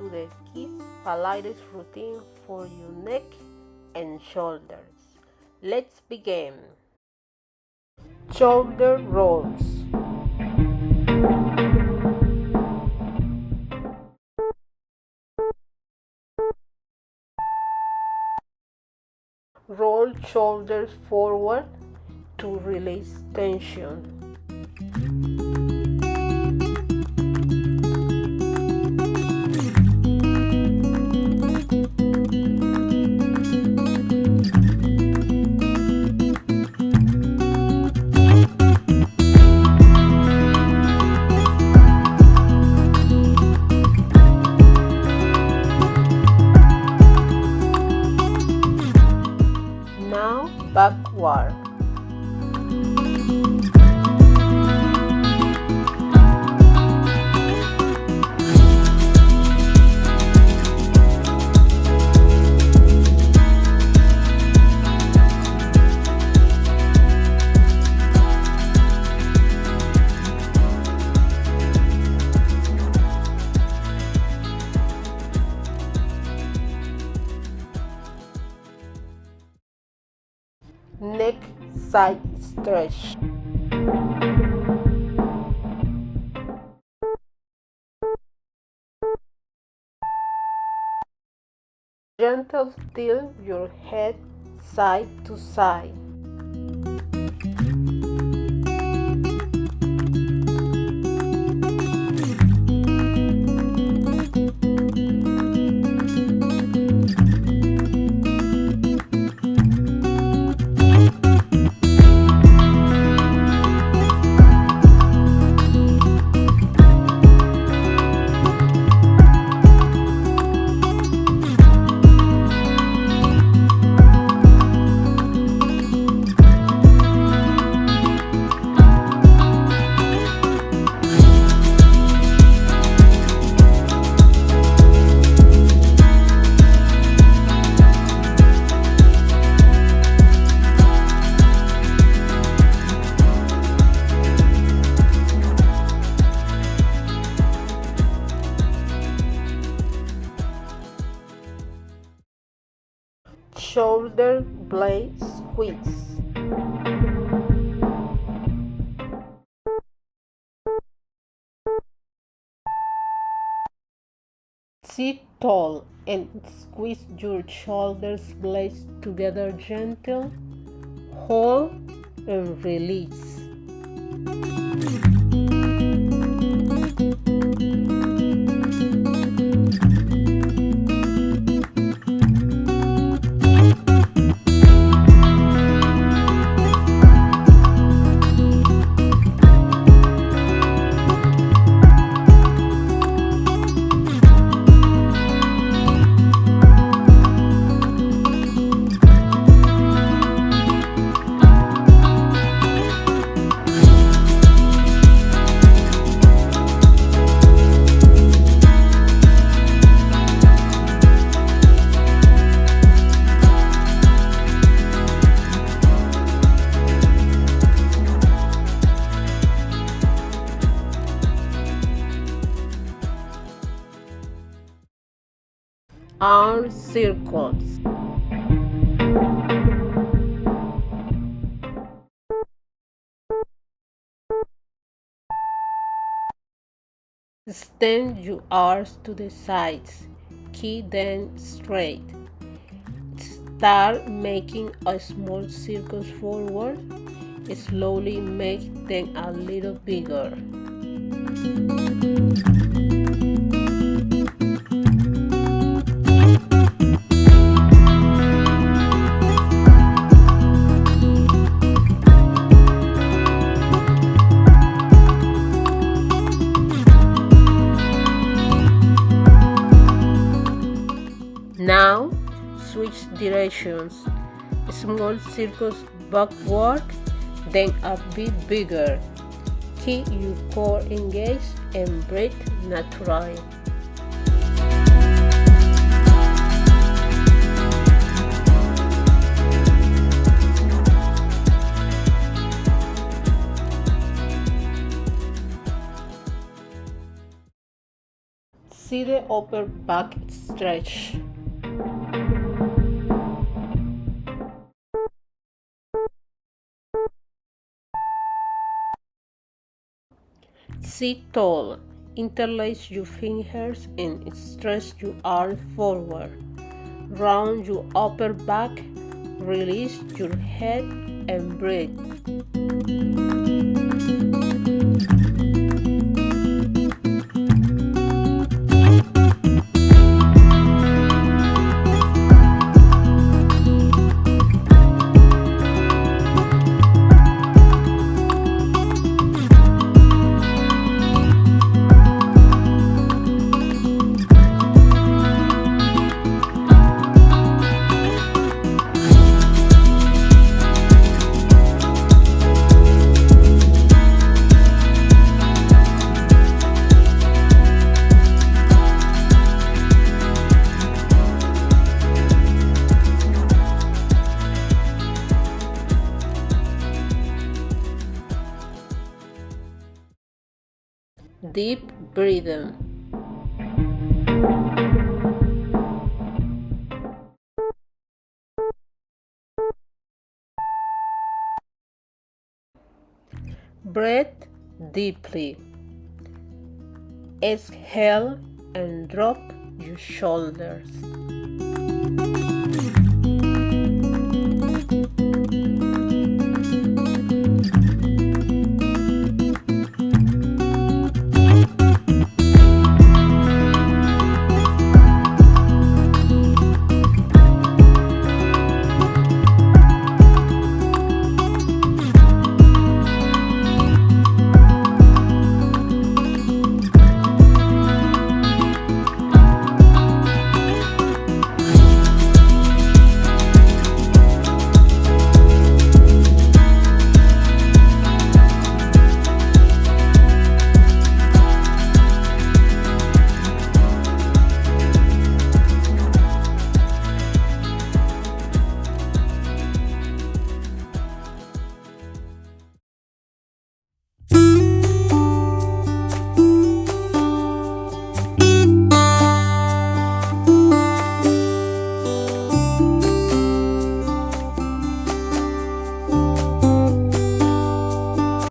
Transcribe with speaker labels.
Speaker 1: to the Kids Pilates routine for your neck and shoulders. Let's begin. Shoulder rolls. Roll shoulders forward to release tension. Now backward. Neck side stretch. Gentle tilt your head side to side. Shoulder blade squeeze. Sit tall and squeeze your shoulders blades together gently. Hold and release. Arm circles. Extend your arms to the sides. Keep them straight. Start making a small circles forward. Slowly make them a little bigger. Now, switch directions. Small circles backward, then a bit bigger. Keep your core engaged and breathe naturally. See the upper back stretch. Sit tall. Interlace your fingers and stretch your arm forward. Round your upper back. Release your head and breathe. Deep breathing. Breathe deeply. Exhale and drop your shoulders.